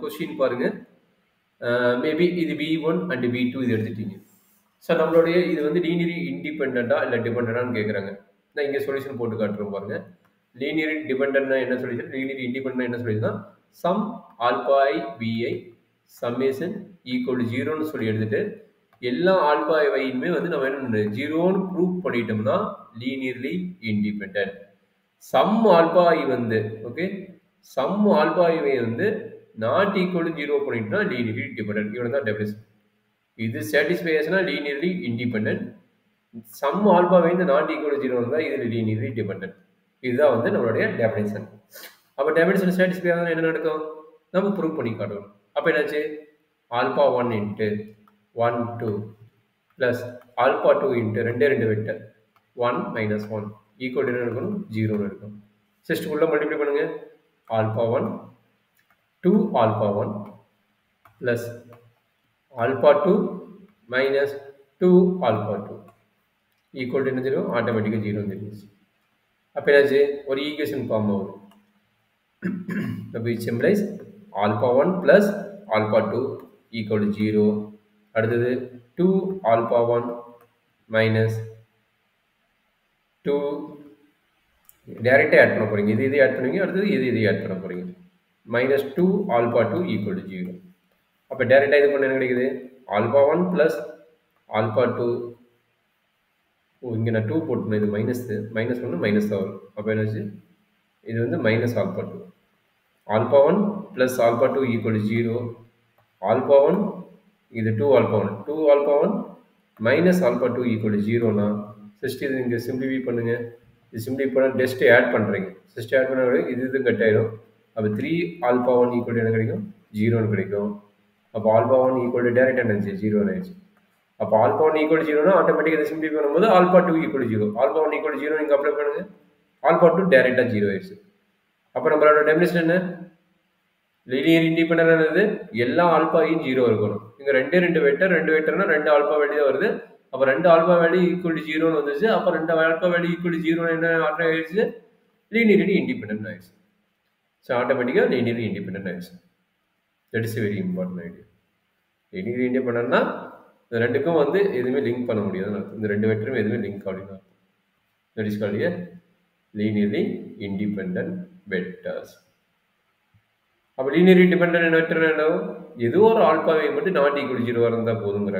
Question பாருங்க. Maybe இது V1 and V2 இது எடுத்துட்டீங்க. ஸோ நம்மளுடைய இது வந்து லீனியரி இண்டிபெண்டா இல்லை டிபெண்டான்னு கேட்குறாங்க. நான் இங்கே சொல்யூஷன் போட்டு காட்டுறோம் பாருங்க. லீனியரி டிபெண்டா என்ன சொல்யூஷன், லீனியரி இண்டிபெண்டா என்ன சொல்யூஷன், சம் ஆல்பா ஐ விஐ சம்மேஷன் ஈக்குவல் 0ன்னு சொல்லி எடுத்துட்டு எல்லா ஆல்பா ஐயுமே வந்து நம்ம என்ன ஜீரோன்னு ப்ரூவ் பண்ணிட்டோம்னா லீனியர்லி இண்டிபெண்டன்ட். சம் ஆல்பா ஐ வந்து ஓகே, சம் ஆல்பா ஐ வந்து நாட் ஈக்குவல் 0 பண்ணிட்டோம்னா லீனியர்லி டிபெண்டன்ட். இவ்வளோ தான் டெஃபினிஷன். இது சாட்டிஸ்ஃபை ஆச்சுன்னா லீனியர்லி இண்டிபெண்டன்ட். சம் ஆல்பா வந்து நாட் ஈக்குவல் 0 இருந்தால் இது லீனியர்லி டிபெண்டன்ட். இதுதான் வந்து நம்மளுடைய டெஃபினிஷன். அப்போ டெஃபினிஷன் சாட்டிஸ்ஃபை ஆகுதுன்னா என்ன நடக்கும், நம்ம ப்ரூவ் பண்ணி காட்டுவோம். அப்போ என்னாச்சு, alpha 1 into 1 2 plus alpha 2 into ரெண்டு வெக்டர் 1 மைனஸ் 1 ஈக்குவல் என்ன இருக்கணும், 0ன்னு இருக்கும். சிஸ்டம் உள்ள மல்டிப்ளை பண்ணுங்க. Alpha 1 2 alpha 1 plus alpha 2 minus 2 alpha 2 equal என்ன தெரியும், ஆட்டோமேட்டிக்காக 0 தெரிஞ்சிச்சு. அப்போ என்னாச்சு, ஒரு ஈக்குவேஷன் ஃபார்ம் ஆகும். which implies alpha 1 plus alpha 2 equal to 0. அடுத்தது 2 alpha 1 minus 2 டைரக்டாக ஆட் பண்ண போகிறீங்க. இது ஆட் பண்ணுவீங்க, அடுத்தது இது ஆட் பண்ண போகிறீங்க. Minus 2 alpha 2 equal to 0. அப்போ டைரக்டாக இது பண்ண என்ன கிடைக்குது, ஆல்பா 1 ப்ளஸ் ஆல்பா 2. இங்கே நான் 2 போட்டுனேன், இது மைனஸ் 1 மைனஸ் தான் வரும். அப்போ என்னாச்சு, இது வந்து minus alpha 2. Alpha 1 plus alpha 2 equal to 0. Alpha 1 இது 2 alpha 1 2 alpha 1 minus alpha 2 equal to 0னா சிஸ்ட் இது இங்கே சிம்பிளிஃபை பண்ணுங்க. இது சிம்பிளிஃபை பண்ணால் டெஸ்ட் ஆட் பண்ணுறீங்க. சிஸ்ட் ஆட் பண்ண இது கட் ஆயிடும். அப்போ 3 ஆல்பா 1 ஈக்குவல் என்ன கிடைக்கும், 0ன்னு கிடைக்கும். அப்போ ஆல்பா 1 ஈக்குவல் டு டேரக்ட் என்னச்சு, 0ன்னு ஆயிடுச்சு. அப்போ ஆல்பா 1 ஈக்குவல் 0னா ஆட்டோமேட்டிக்காக இதை சிம்பிளிஃபை பண்ணும்போது ஆல்பா 2 ஈக்குவல் 0. ஆல்பா 1 ஈக்குவல் 0 நீங்கள் அப்ளை பண்ணுங்க, ஆல்பா 2 டேரெக்டாக 0 ஆயிடுச்சு. அப்போ நம்மளோட டெஃபினிஷன் என்ன, லீனியர் இண்டிபெண்டன்ட் எல்லா ஆல்பாயும் 0 இருக்கணும். இங்கே ரெண்டு வெக்டர்னா 2 ஆல்பா வேல்யூ தான் வருது. அப்போ 2 ஆல்பா வேல்யூ ஈக்குவல் டு 0ன்னு வந்துச்சு. அப்போ 2 ஆல்பா வேல்யூ ஈக்குவல் டு 0 என்ன ஆல்ரெடி ஆயிடுச்சு, லீனியர்லி இண்டிபெண்டன்ட் ஆயிடுச்சு. ஸோ ஆட்டோமேட்டிக்காக லீனியர்லி இண்டிபெண்டன்ட் ஆயிடுச்சு. That is very important idea. Linear இண்டிபெண்டன்ட்னா இந்த ரெண்டுக்கும் வந்து எதுவுமே லிங்க் பண்ண முடியாது. இந்த ரெண்டு வெக்டரும் எதுவுமே லிங்க் அப்படின்னா that is called linearly independent vectors. அப்போ லீனியர் இண்டிபெண்டன்ட் வெக்டர் என்ன, ஏதோ ஒரு ஆல்பாவை மட்டும் நாட் ஈக்குவல் 0 இருந்தால் போதுங்கிறாங்க.